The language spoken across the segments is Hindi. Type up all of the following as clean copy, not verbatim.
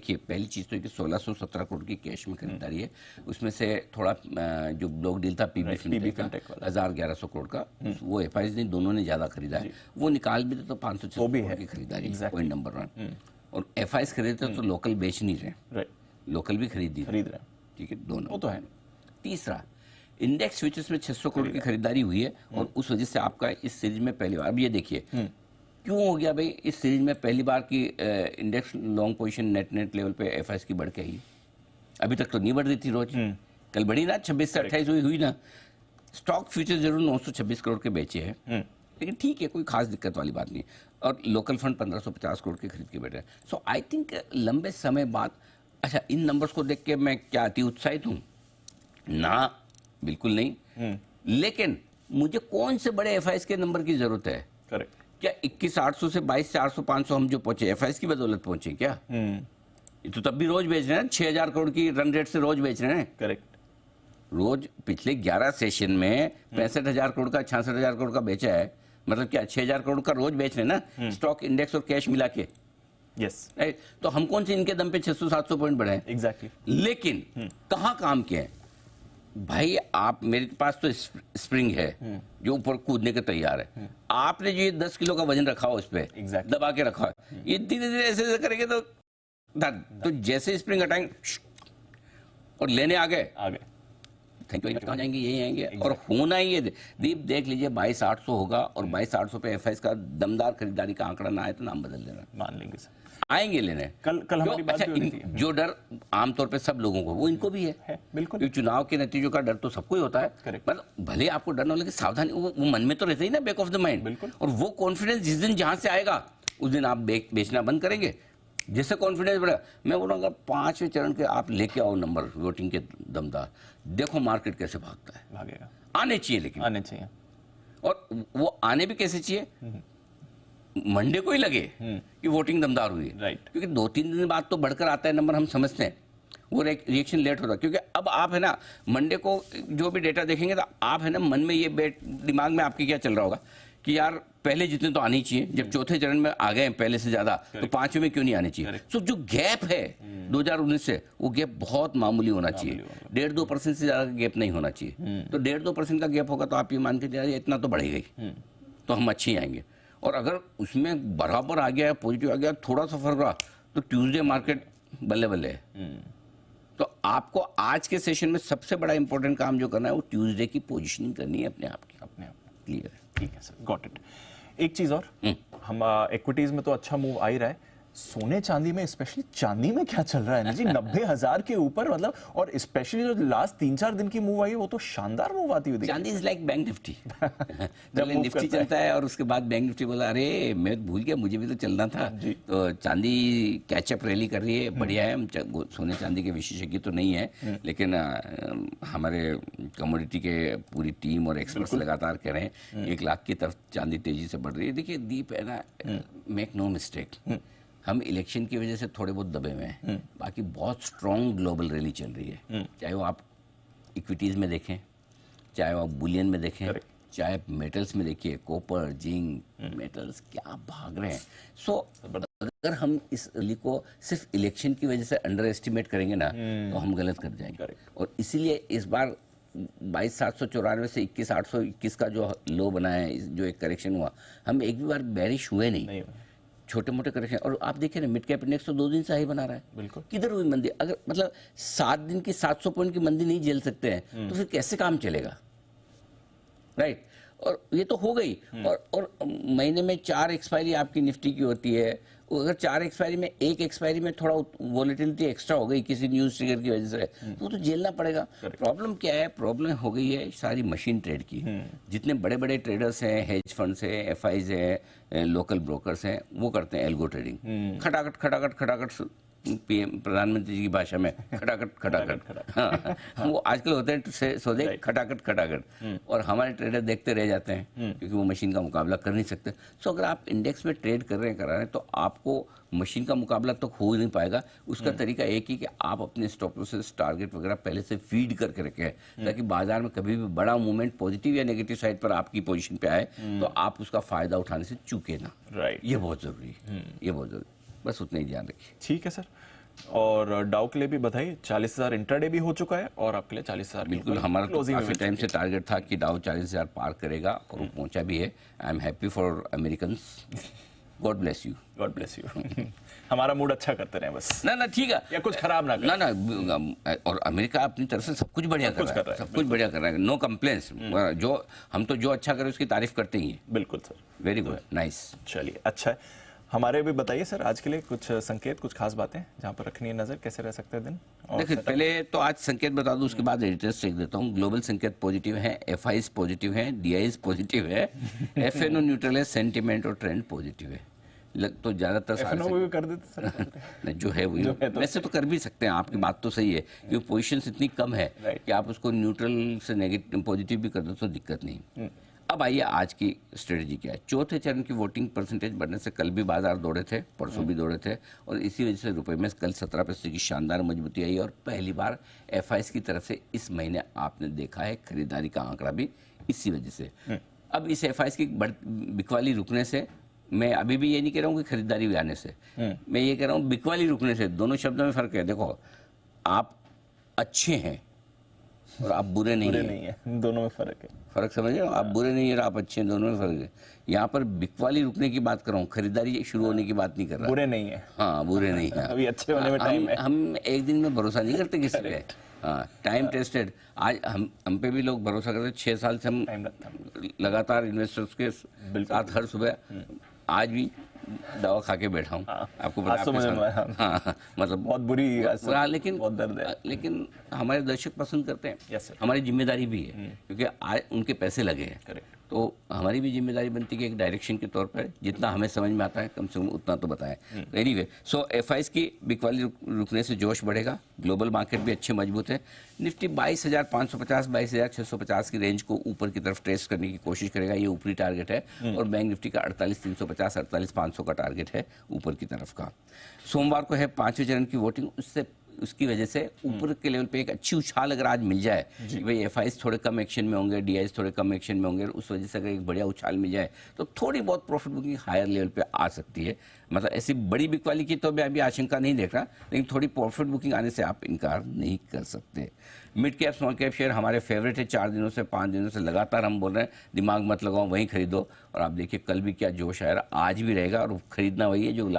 देखिए पहली चीज़ तो कि 1617 करोड़ की कैश में खरीदारी है, उसमें से थोड़ा जो ब्लॉक डील था पीबी फिनटेक का 1100 करोड़ का, वो एफआईज ने दोनों ने ज़्यादा खरीदा है, वो निकाल भी दे तो 500 करोड़ की खरीदारी है, पॉइंट नंबर 1। और एफआईज खरीदते तो लोकल बेच नहीं रहे, लोकल भी खरीद रहे, ठीक है, दोनों वो तो है। तीसरा, इंडेक्स फ्यूचर्स में 600 करोड़ की खरीदारी हुई है और उस वजह से आपका इस सीरीज में पहली बार, अब ये देखिए क्यों हो गया भाई, इस सीरीज में पहली बार की index long position net level पे एफआईएस की बढ़ के आई। अभी तक तो नहीं बढ़ रही थी रोज, कल बढ़ी ना, 26 से 28 हुई ना। स्टॉक फ्यूचर जरूर 926 करोड़ के बेचे हैं, लेकिन ठीक है, कोई खास दिक्कत वाली बात नहीं। और लोकल फंड 1550 करोड़ के खरीद के बैठे हैं। सो आई थिंक लंबे समय बाद, अच्छा इन नंबर्स को देख के मैं क्या अति उत्साहित हूँ ना, बिल्कुल नहीं, लेकिन मुझे कौन से बड़े एफआईएस के नंबर की जरूरत है? करेक्ट। क्या 21,800 से 22,400 500 हम जो पहुंचे एफआईएस की बदौलत पहुंचे क्या? ये तो तब भी रोज बेच रहे हैं, 6,000 करोड़ की रन रेट से रोज बेच रहे हैं। करेक्ट। रोज पिछले 11 सेशन में 65,000 करोड़ का 66,000 करोड़ का बेचा है, मतलब क्या 6,000 करोड़ का रोज बेच रहे हैं ना, स्टॉक इंडेक्स और कैश मिला के। Yes, right. तो हम कौन से इनके दम पे 600-700 पॉइंट बढ़े हैं? एग्जैक्टली। लेकिन कहाँ काम किए हैं भाई? आप, मेरे पास तो स्प्रिंग है जो ऊपर कूदने के तैयार है, आपने जो ये 10 किलो का वजन रखा हो, उस पर दबा के रखा है, ये धीरे धीरे ऐसे करेंगे तो जैसे स्प्रिंग हटाएंगे और लेने आ गए थैंक यू, कहाँ जाएंगे? यही आएंगे। और होना ही है, दीप देख लीजिए 22,800 होगा और 22,800 पे एफआईएस का दमदार खरीदारी का आंकड़ा ना आए तो नाम बदल देना, मान लेंगे सर, आएंगे लेने। कल हमारी बात भी हो रही थी, जो डर आमतौर पे सब लोगों को, वो इनको भी है बिल्कुल, क्योंकि चुनाव के नतीजों का डर तो सबको ही होता है, मतलब भले आपको डर ना लगे, सावधानी वो मन में तो रहते ही ना, बैक ऑफ द माइंड। और वो कॉन्फिडेंस जिस दिन जहां से आएगा उस दिन आप बेचना बंद करेंगे। जैसे कॉन्फिडेंस बढ़ा, मैं बोलूँगा 5वें चरण के आप लेके आओ नंबर वोटिंग के दमदार, देखो मार्केट कैसे भागता है। भागेगा, आने चाहिए, लेकिन आने चाहिए। और वो आने भी कैसे चाहिए? मंडे को ही लगे कि वोटिंग दमदार हुई, राइट, क्योंकि 2-3 दिन बाद तो बढ़कर आता है नंबर, हम समझते हैं, वो रिएक्शन लेट होता है, क्योंकि अब आप है ना मंडे को जो भी डेटा देखेंगे तो आप है ना मन में ये दिमाग में आपके क्या चल रहा होगा कि यार पहले जितने तो आनी चाहिए, जब चौथे चरण में आ गए पहले से ज्यादा, तो 5वें में क्यों नहीं आनी चाहिए? सो जो गैप है 2019 से, वो गैप बहुत मामूली होना चाहिए, 1.5-2% से ज्यादा गैप नहीं होना चाहिए। तो 1.5-2% का गैप होगा तो आप ये मान के चलिए इतना तो बढ़ेगा ही, तो हम अच्छे ही आएंगे। और अगर उसमें बराबर आ गया है, पॉजिटिव आ गया, थोड़ा सा फर्क रहा, तो ट्यूसडे मार्केट बल्ले बल्ले है। तो आपको आज के सेशन में सबसे बड़ा इंपॉर्टेंट काम जो करना है वो ट्यूसडे की पोजीशनिंग करनी है अपने आप की, अपने आप। क्लियर है? ठीक है सर, गॉट इट। एक चीज और, हम इक्विटीज में तो अच्छा मूव आ ही रहा है, सोने चांदी में, स्पेशली चांदी में क्या चल रहा है ना जी? 90,000 के ऊपर, मतलब, और स्पेशली जो लास्ट 3-4 दिन की मूव आई है वो तो शानदार मूव आती हुई। चांदी इज लाइक बैंक निफ्टी। जब निफ्टी चलता है और उसके बाद बैंक निफ्टी बोला अरे मैं भूल गया, मुझे भी तो चलना था, तो चांदी कैचअप रैली कर रही है, बढ़िया है। हम सोने चांदी के विशेषज्ञ तो नहीं है, लेकिन हमारे कमोडिटी के पूरी टीम और एक्सपर्ट्स लगातार कह रहे हैं 1 लाख की तरफ चांदी तेजी से बढ़ रही है। देखिए दीप है ना, मेक नो मिस्टेक, हम इलेक्शन की वजह से थोड़े बहुत दबे हुए हैं, बाकी बहुत स्ट्रॉन्ग ग्लोबल रैली चल रही है, चाहे वो आप इक्विटीज़ में देखें, चाहे वो आप बुलियन में देखें, चाहे मेटल्स में देखिए, कॉपर, जिंक, मेटल्स क्या भाग रहे हैं। सो अगर हम इस रैली को सिर्फ इलेक्शन की वजह से अंडर एस्टिमेट करेंगे ना, तो हम गलत कर जाएंगे। और इसीलिए इस बार 22,794 से 21,821 का जो लो बना है, जो एक करेक्शन हुआ, हम एक भी बार बेरिश हुए नहीं। छोटे मोटे करेक्शन। और आप देखिए ना, मिड कैप इंडेक्स तो 2 दिन से हाई बना रहा है, बिल्कुल। किधर हुई मंदी? अगर मतलब 7 दिन की 700 पॉइंट की मंदी नहीं झेल सकते हैं तो फिर कैसे काम चलेगा, राइट? और ये तो हो गई। और महीने में 4 एक्सपायरी आपकी निफ्टी की होती है, अगर 4 एक्सपायरी में 1 एक्सपायरी में थोड़ा वॉलेटिलिटी एक्स्ट्रा हो गई किसी न्यूज ट्रिगर की वजह से, तो वो तो झेलना पड़ेगा। प्रॉब्लम क्या है? प्रॉब्लम हो गई है सारी मशीन ट्रेड की। जितने बड़े बड़े ट्रेडर्स हैं, हेज फंड्स हैं, एफआईज हैं, लोकल ब्रोकर्स हैं, वो करते हैं एल्गो ट्रेडिंग, खटाखट खटाखट खटाखट, पीएम प्रधानमंत्री जी की भाषा में खटाखट खटाखट। हाँ, वो आजकल होते हैं सौदे खटाखट खटाखट, और हमारे ट्रेडर देखते रह जाते हैं क्योंकि वो मशीन का मुकाबला कर नहीं सकते। सो अगर आप इंडेक्स में ट्रेड कर रहे हैं तो आपको मशीन का मुकाबला तो हो ही नहीं पाएगा। उसका तरीका एक ही कि आप अपने स्टॉप लॉसेस, टारगेट वगैरह पहले से फीड करके रखें, ताकि बाजार में कभी भी बड़ा मूवमेंट पॉजिटिव या नेगेटिव साइड पर आपकी पोजीशन पे आए तो आप उसका फायदा उठाने से चूके ना। राइट, ये बहुत जरूरी है, ये बहुत जरूरी, बस उतना ही ध्यान रखिए। ठीक है सर, और डाउ के लिए भी बधाई, 40,000 इंट्राडे भी हो चुका है और आपके लिए 40,000 बिल्कुल। हमारा तो काफी टाइम से टारगेट था कि डाउ 40,000 पार करेगा और वो पहुंचा भी है। I am happy for Americans. God bless you. God bless you. हमारा मूड अच्छा करते रहे बस। ना ठीक है, या कुछ खराब ना ना और अमेरिका अपनी तरफ से सब कुछ बढ़िया कर रहा है, सब कुछ बढ़िया कर रहा है, नो कंप्लेंट्स। जो हम तो जो अच्छा करे उसकी तारीफ करते ही हैं। बिल्कुल सर, वेरी गुड, नाइस। चलिए अच्छा है। हमारे भी बताइए सर आज के लिए कुछ संकेत, कुछ खास बातें जहां पर रखनी है नजर, कैसे रह सकते हैं दिन? देखिए पहले तो आज संकेत बता दूं, उसके बाद एडिटर्स चेक देता हूं। ग्लोबल संकेत पॉजिटिव है, एफआईज पॉजिटिव है, डीआईज पॉजिटिव है, एफएनओ न्यूट्रल है, सेंटीमेंट और ट्रेंड पॉजिटिव है। तो ज्यादातर भी कर देते सर। जो है वही वैसे तो कर भी सकते हैं, आपकी बात तो सही है, क्योंकि पोजीशंस इतनी कम है कि आप उसको न्यूट्रल से नेगेटिव पॉजिटिव भी कर दो तो दिक्कत नहीं। अब आइए आज की स्ट्रेटजी क्या है। चौथे चरण की वोटिंग परसेंटेज बढ़ने से कल भी बाजार दौड़े थे, परसों भी दौड़े थे, और इसी वजह से रुपए में कल 17% की शानदार मजबूती आई और पहली बार एफआईएस की तरफ से इस महीने आपने देखा है खरीदारी का आंकड़ा भी इसी वजह से। अब इस एफआईएस की बिकवाली रुकने से, मैं अभी भी ये नहीं कह रहा हूँ कि खरीदारी भी आने से, मैं ये कह रहा हूँ बिकवाली रुकने से। दोनों शब्दों में फर्क है। देखो, आप अच्छे हैं और आप बुरे नहीं है, दोनों में फर्क है। फर्क समझ रहे हो? आप बुरे नहीं है और आप अच्छे हैं, दोनों में फर्क है। यहाँ पर बिकवाली रुकने की बात कर रहा हूँ, खरीदारी शुरू होने की बात नहीं कर रहा। बुरे नहीं है, हाँ बुरे नहीं है। अभी अच्छे होने में टाइम है। हम एक दिन में भरोसा नहीं करते किसी पे। हाँ, टाइम टेस्टेड। आज हम पे भी लोग भरोसा करते, 6 साल से हम लगातार इन्वेस्टर्स के साथ हर सुबह, आज भी दवा खा के बैठा हूँ। आपको पता, हाँ मतलब बहुत बुरी, लेकिन बहुत दर्द है। लेकिन हमारे दर्शक पसंद करते हैं, हमारी जिम्मेदारी भी है, क्योंकि आज उनके पैसे लगे हैं। तो हमारी भी जिम्मेदारी बनती है कि एक डायरेक्शन के तौर पर जितना हमें समझ में आता है कम से कम उतना तो बताएं। एनीवे, सो एफआईएस की बिकवाली रुकने से जोश बढ़ेगा। ग्लोबल मार्केट भी अच्छे मजबूत है। निफ्टी 22,550 22,650 की रेंज को ऊपर की तरफ ट्रेस करने की कोशिश करेगा, ये ऊपरी टारगेट है। और बैंक निफ्टी का 48,350 48,500 का टारगेट है ऊपर की तरफ का। सोमवार को है 5वें चरण की वोटिंग, उसकी वजह से ऊपर के लेवल पे एक अच्छी उछाल अगर आज मिल जाए कि भाई एफआईएस थोड़े कम एक्शन में होंगे, डीआईएस थोड़े कम एक्शन में होंगे, उस वजह से अगर एक बढ़िया उछाल मिल जाए तो थोड़ी बहुत प्रॉफिट बुकिंग हायर लेवल पे आ सकती है। मतलब ऐसी बड़ी बिकवाली की तो मैं अभी आशंका नहीं देख रहा, लेकिन थोड़ी प्रॉफिट बुकिंग आने से आप इनकार नहीं कर सकते। Mid cap small cap share हमारे फेवरेट है। 4 दिनों से 5 दिनों से लगातार हम बोल रहे हैं दिमाग मत लगाओ, वहीं खरीदो। और आप देखिए कल भी क्या जोश आया, आज भी रहेगा। और खरीदना वही है जो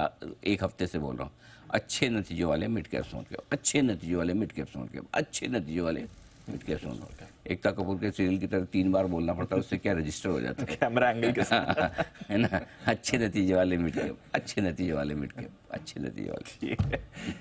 एक हफ्ते से बोल रहा हूँ। अच्छे नतीजों वाले मिड कैप स्मॉल कैप, अच्छे नतीजों वाले मिड कैप स्मॉल कैप, अच्छे नतीजों वाले mid cap small cap. Ekta Kapoor के सीरियल की तरह 3 बार बोलना पड़ता है, उससे क्या रजिस्टर हो जाता है कैमरा एंगल के साथ, है ना। अच्छे नतीजे वाले मिड कैप, अच्छे नतीजे वाले मिड कैप, अच्छे नतीजे वाले।